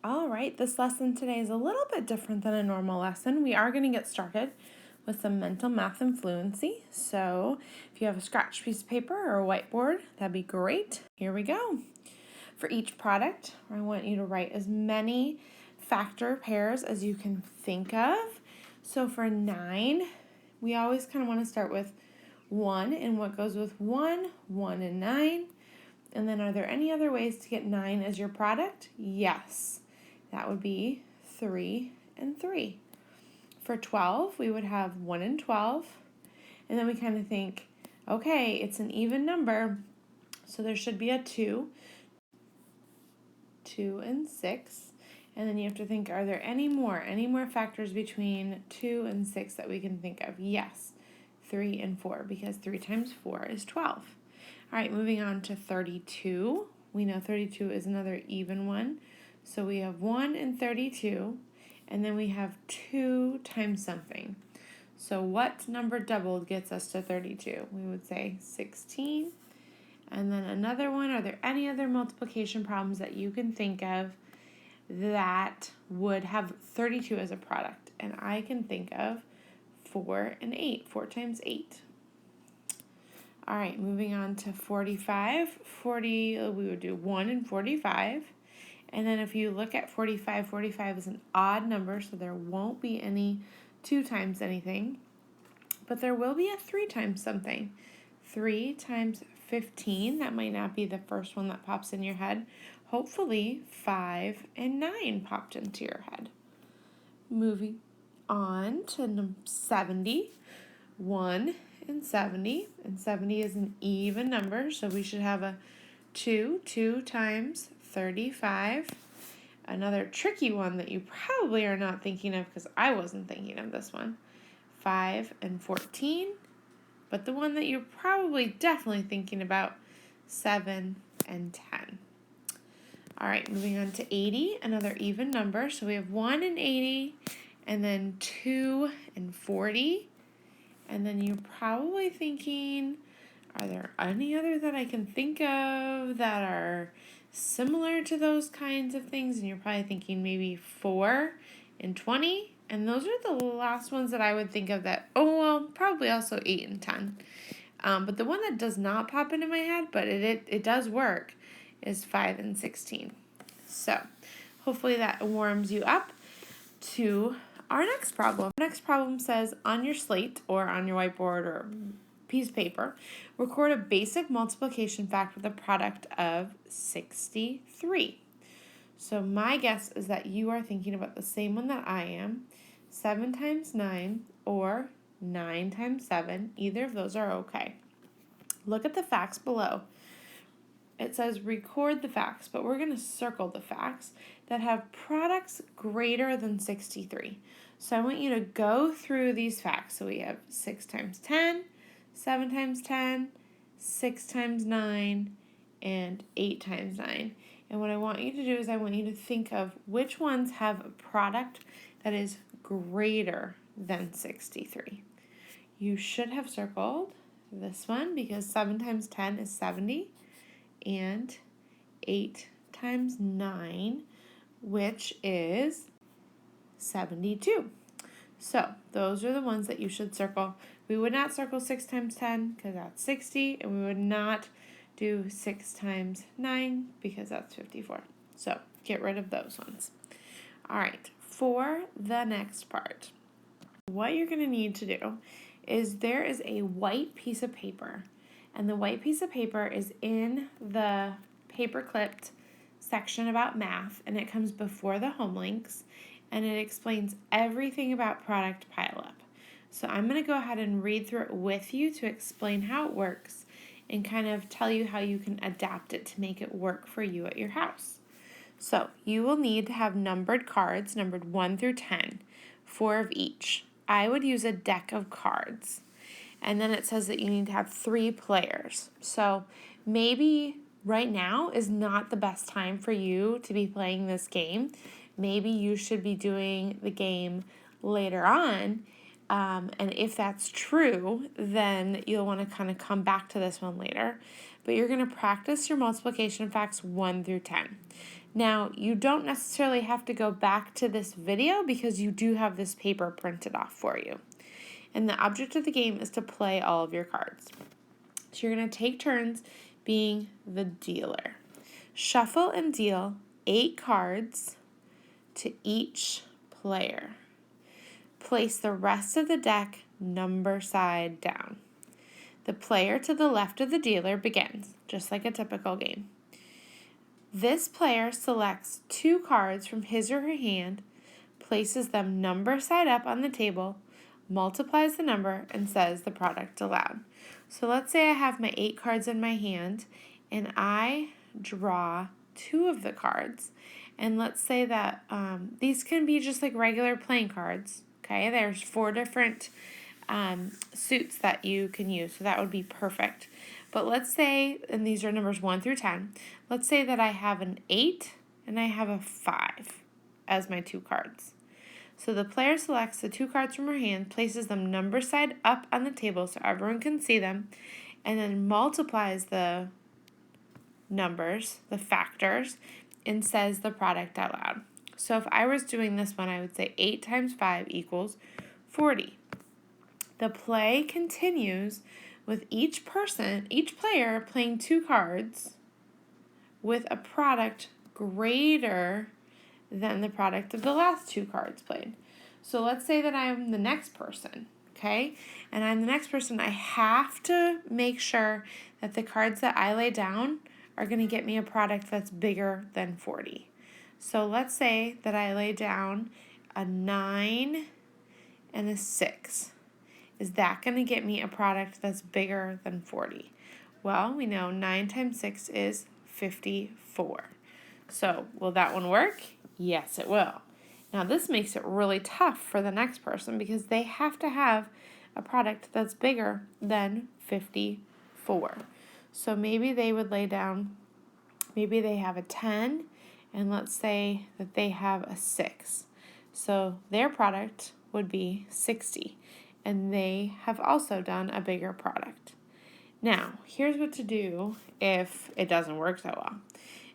All right, this lesson today is a little bit different than a normal lesson. We are going to get started with some mental math and fluency. So if you have a scratch piece of paper or a whiteboard, that'd be great. Here we go. For each product, I want you to write as many factor pairs as you can think of. So for 9, we always kind of want to start with 1 and what goes with 1, 1 and 9. And then are there any other ways to get 9 as your product? Yes. That would be 3 and 3. For 12, we would have 1 and 12. And then we kind of think, okay, it's an even number, so there should be a 2, 2 and 6. And then you have to think, are there any more factors between 2 and 6 that we can think of? Yes, 3 and 4, because 3 times 4 is 12. All right, moving on to 32. We know 32 is another even one. So we have 1 and 32, and then we have 2 times something. So what number doubled gets us to 32? We would say 16. And then another one, are there any other multiplication problems that you can think of that would have 32 as a product? And I can think of 4 and 8, 4 times 8. All right, moving on to 45. 40, we would do 1 and 45. And then if you look at 45, 45 is an odd number, so there won't be any 2 times anything. But there will be a 3 times something. 3 times 15, that might not be the first one that pops in your head. Hopefully 5 and 9 popped into your head. Moving on to 70. 1 and 70. And 70 is an even number, so we should have a 2 times 35. Another tricky one that you probably are not thinking of, because I wasn't thinking of this one. 5 and 14. But the one that you're probably definitely thinking about, 7 and 10. All right, moving on to 80, another even number. So we have 1 and 80, and then 2 and 40. And then you're probably thinking, are there any other that I can think of that are similar to those kinds of things? And you're probably thinking maybe 4 and 20. And those are the last ones that I would think of that, probably also 8 and 10. But the one that does not pop into my head, but it does work, is 5 and 16. So hopefully that warms you up to our next problem. Our next problem says, on your slate or on your whiteboard or piece of paper, record a basic multiplication fact with a product of 63. So my guess is that you are thinking about the same one that I am, 7 times 9 or 9 times 7. Either of those are okay. Look at the facts below. It says record the facts, but we're going to circle the facts that have products greater than 63. So I want you to go through these facts. So we have 6 times 10, 7 times 10, 6 times 9, and 8 times 9. And what I want you to do is I want you to think of which ones have a product that is greater than 63. You should have circled this one because 7 times 10 is 70, and 8 times 9, which is 72. So those are the ones that you should circle. We would not circle 6 times 10 because that's 60, and we would not do 6 times 9 because that's 54. So get rid of those ones. All right, for the next part, what you're going to need to do is there is a white piece of paper, and the white piece of paper is in the paper clipped section about math, and it comes before the home links, and it explains everything about product pileup. So I'm going to go ahead and read through it with you to explain how it works and kind of tell you how you can adapt it to make it work for you at your house. So you will need to have numbered cards, numbered 1 through 10, 4 of each. I would use a deck of cards. And then it says that you need to have 3 players. So maybe right now is not the best time for you to be playing this game. Maybe you should be doing the game later on. And if that's true, then you'll want to kind of come back to this one later. But you're going to practice your multiplication facts 1 through 10. Now, you don't necessarily have to go back to this video because you do have this paper printed off for you. And the object of the game is to play all of your cards. So you're going to take turns being the dealer. Shuffle and deal 8 cards to each player. Place the rest of the deck number side down. The player to the left of the dealer begins, just like a typical game. This player selects 2 cards from his or her hand, places them number side up on the table, multiplies the number, and says the product aloud. So let's say I have my 8 cards in my hand, and I draw 2 of the cards. And let's say that these can be just like regular playing cards. Okay, there's 4 different suits that you can use, so that would be perfect. But let's say, and these are numbers 1 through 10, let's say that I have an 8 and I have a 5 as my 2 cards. So the player selects the 2 cards from her hand, places them number side up on the table so everyone can see them, and then multiplies the numbers, the factors, and says the product out loud. So if I was doing this one, I would say 8 times 5 equals 40. The play continues with each player playing 2 cards with a product greater than the product of the last 2 cards played. So let's say that I'm the next person, okay? And I'm the next person. I have to make sure that the cards that I lay down are going to get me a product that's bigger than 40. So let's say that I lay down a 9 and a 6. Is that going to get me a product that's bigger than 40? Well, we know 9 times 6 is 54. So will that one work? Yes, it will. Now this makes it really tough for the next person because they have to have a product that's bigger than 54. So maybe they would lay down, maybe they have a 10, and let's say that they have a 6. So their product would be 60, and they have also done a bigger product. Now, here's what to do if it doesn't work so well.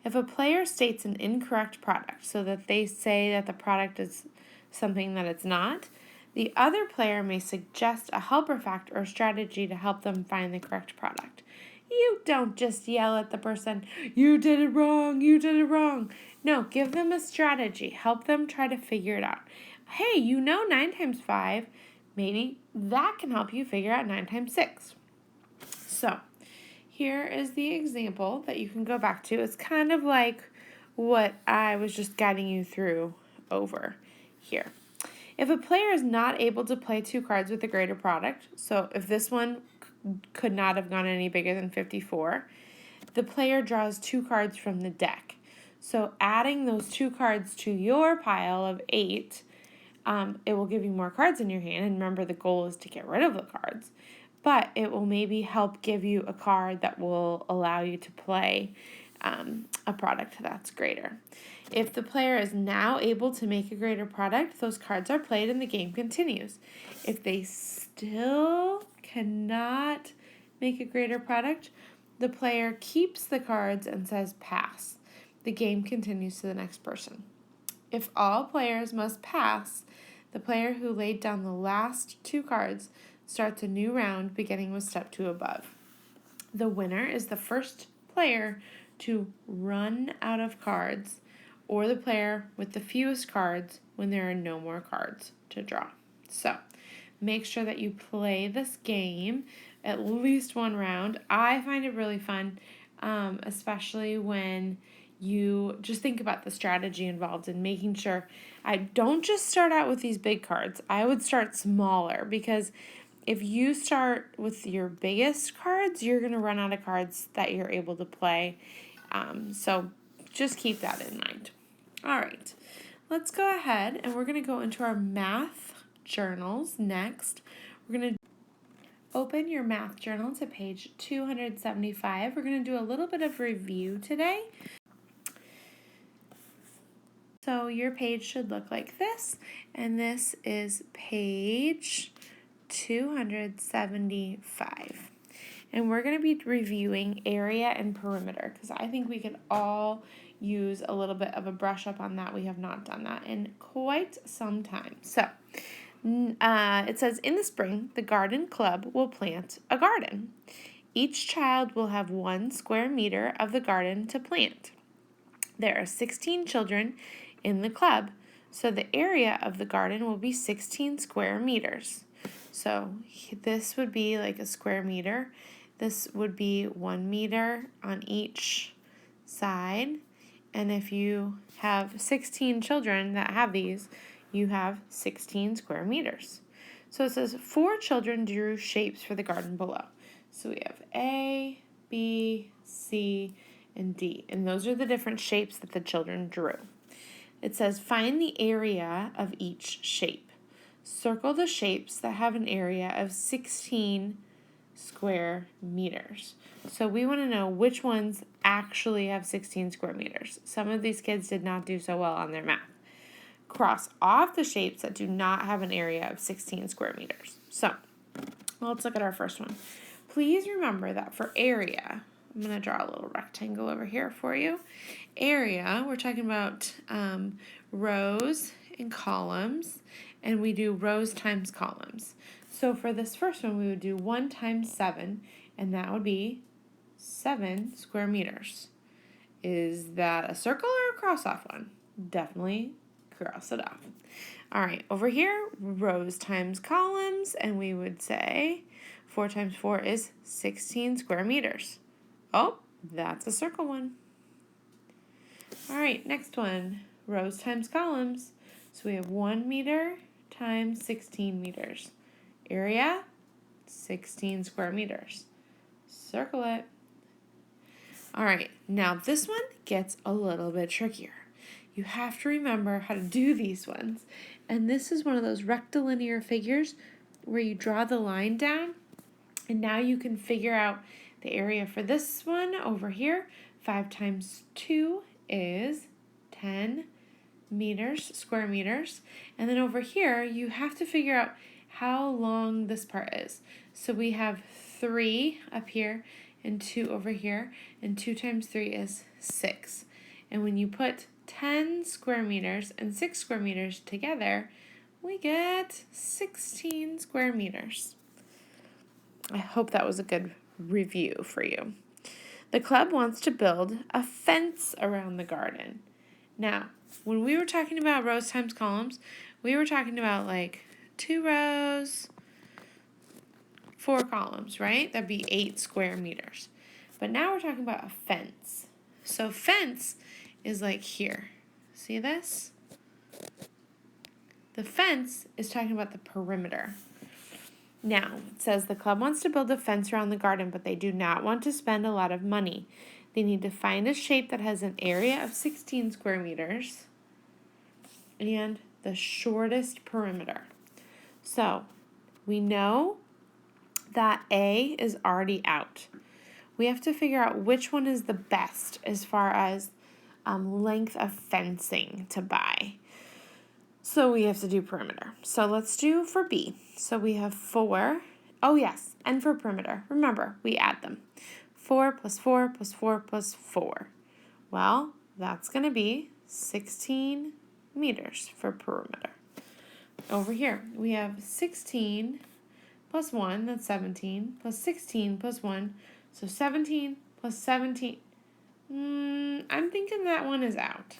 If a player states an incorrect product, so that they say that the product is something that it's not, the other player may suggest a helper fact or strategy to help them find the correct product. You don't just yell at the person, you did it wrong, you did it wrong. No, give them a strategy. Help them try to figure it out. Hey, you know 9 times 5. Maybe that can help you figure out 9 times 6. So, here is the example that you can go back to. It's kind of like what I was just guiding you through over here. If a player is not able to play 2 cards with a greater product, so if this one could not have gone any bigger than 54, the player draws 2 cards from the deck. So adding those 2 cards to your pile of 8, it will give you more cards in your hand. And remember, the goal is to get rid of the cards. But it will maybe help give you a card that will allow you to play a product that's greater. If the player is now able to make a greater product, those cards are played and the game continues. If they still cannot make a greater product, the player keeps the cards and says pass. The game continues to the next person. If all players must pass, the player who laid down the last 2 cards starts a new round beginning with step 2 above. The winner is the first player to run out of cards, or the player with the fewest cards when there are no more cards to draw. So make sure that you play this game at least 1 round. I find it really fun, especially when you just think about the strategy involved in making sure. I don't just start out with these big cards. I would start smaller, because if you start with your biggest cards, you're going to run out of cards that you're able to play. So just keep that in mind. All right, let's go ahead and we're going to go into our math journals next. We're going to open your math journal to page 275. We're going to do a little bit of review today. So your page should look like this, and this is page 275. And we're going to be reviewing area and perimeter, because I think we could all use a little bit of a brush up on that. We have not done that in quite some time. So it says, in the spring, the garden club will plant a garden. Each child will have 1 square meter of the garden to plant. There are 16 children in the club, so the area of the garden will be 16 square meters. So this would be like a square meter. This would be 1 meter on each side. And if you have 16 children that have these, you have 16 square meters. So it says 4 children drew shapes for the garden below. So we have A, B, C, and D. And those are the different shapes that the children drew. It says find the area of each shape. Circle the shapes that have an area of 16 square meters. So we want to know which ones actually have 16 square meters. Some of these kids did not do so well on their math. Cross off the shapes that do not have an area of 16 square meters. So let's look at our first one. Please remember that for area, I'm going to draw a little rectangle over here for you. Area, we're talking about rows and columns, and we do rows times columns. So for this first one, we would do 1 times 7, and that would be 7 square meters. Is that a circle or a cross-off one? Definitely cross it off. All right, over here, rows times columns, and we would say 4 times 4 is 16 square meters. Oh, that's a circle one. All right, next one, rows times columns. So we have 1 meter times 16 meters. Area, 16 square meters. Circle it. All right, now this one gets a little bit trickier. You have to remember how to do these ones. And this is one of those rectilinear figures where you draw the line down, and now you can figure out the area for this one over here. 5 times 2 is 10 meters, square meters. And then over here, you have to figure out how long this part is. So we have 3 up here and 2 over here, and 2 times 3 is 6. And when you put 10 square meters and 6 square meters together, we get 16 square meters. I hope that was a good review for you. The club wants to build a fence around the garden. Now, when we were talking about rows times columns, we were talking about like 2 rows, 4 columns, right? That'd be 8 square meters. But now we're talking about a fence. So fence is like here. See this? The fence is talking about the perimeter. Now, it says the club wants to build a fence around the garden, but they do not want to spend a lot of money. They need to find a shape that has an area of 16 square meters and the shortest perimeter. So, we know that A is already out. We have to figure out which one is the best as far as length of fencing to buy. So we have to do perimeter. So let's do for B. So we have 4. Oh yes, and for perimeter, remember, we add them. 4 plus 4 plus 4 plus 4. Well, that's going to be 16 meters for perimeter. Over here, we have 16 plus 1, that's 17, plus 16 plus 1, so 17 plus 17. I'm thinking that one is out.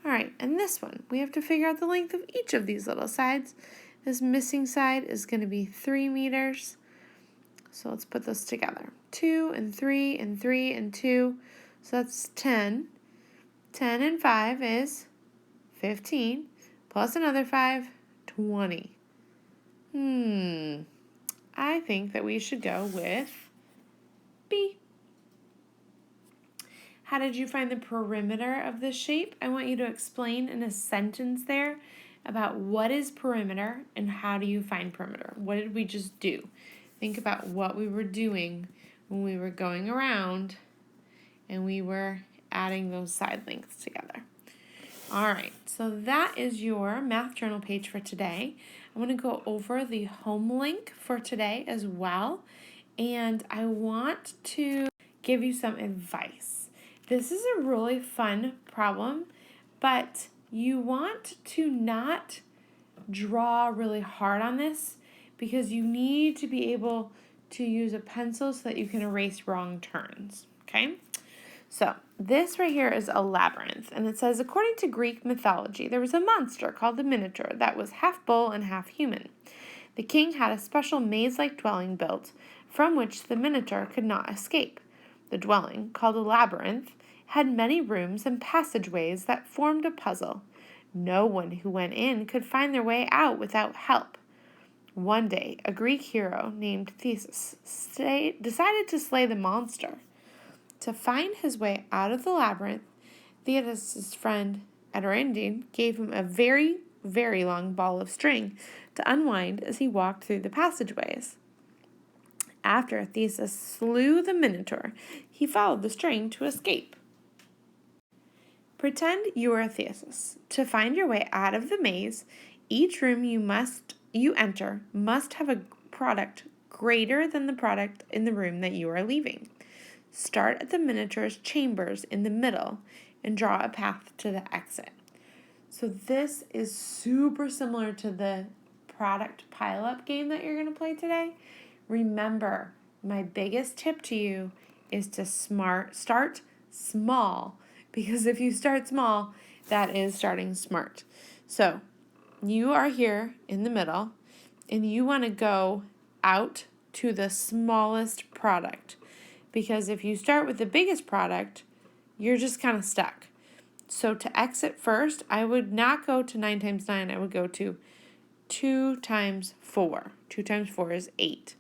All right, and this one, we have to figure out the length of each of these little sides. This missing side is going to be 3 meters. So let's put this together. 2 and 3 and 3 and 2. So that's 10. 10 and 5 is 15. Plus another 5, 20. I think that we should go with B. How did you find the perimeter of this shape? I want you to explain in a sentence there about what is perimeter and how do you find perimeter. What did we just do? Think about what we were doing when we were going around and we were adding those side lengths together. All right, so that is your math journal page for today. I want to go over the home link for today as well, and I want to give you some advice. This is a really fun problem, but you want to not draw really hard on this because you need to be able to use a pencil so that you can erase wrong turns, okay? So this right here is a labyrinth, and it says, according to Greek mythology, there was a monster called the Minotaur that was half bull and half human. The king had a special maze-like dwelling built from which the Minotaur could not escape. The dwelling, called a labyrinth, had many rooms and passageways that formed a puzzle. No one who went in could find their way out without help. One day, a Greek hero named Theseus decided to slay the monster. To find his way out of the labyrinth, Theseus' friend Eteirene gave him a very, very long ball of string to unwind as he walked through the passageways. After Theseus slew the Minotaur, he followed the string to escape. Pretend you are Theseus. To find your way out of the maze, each room you enter must have a product greater than the product in the room that you are leaving. Start at the Minotaur's chambers in the middle and draw a path to the exit. So this is super similar to the product pile-up game that you're going to play today. Remember, my biggest tip to you is to start small, because if you start small, that is starting smart. So you are here in the middle, and you want to go out to the smallest product, because if you start with the biggest product, you're just kind of stuck. So to exit first, I would not go to 9 times 9. I would go to 2 times 4. 2 times 4 is 8.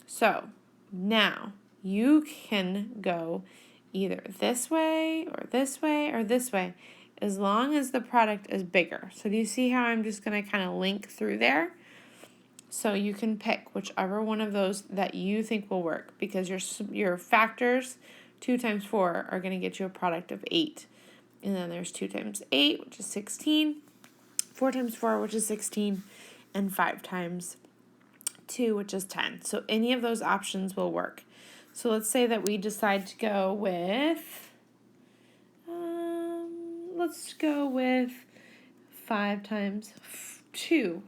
So now you can go either this way or this way or this way, as long as the product is bigger. So do you see how I'm just going to kind of link through there? So you can pick whichever one of those that you think will work, because your factors, 2 times 4, are going to get you a product of 8. And then there's 2 times 8, which is 16, 4 times 4, which is 16, and 5 times 2, which is 10. So any of those options will work. So let's say that we decide to go with, let's go with 5 times 2.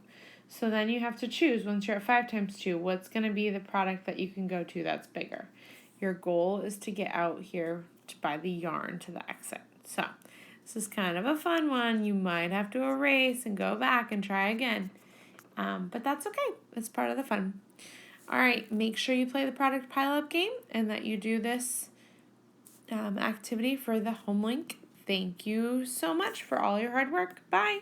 So then you have to choose, once you're at 5 times 2, what's going to be the product that you can go to that's bigger. Your goal is to get out here by the yarn to the exit. So this is kind of a fun one. You might have to erase and go back and try again. But that's okay. It's part of the fun. All right, make sure you play the product pile-up game and that you do this activity for the home link. Thank you so much for all your hard work. Bye.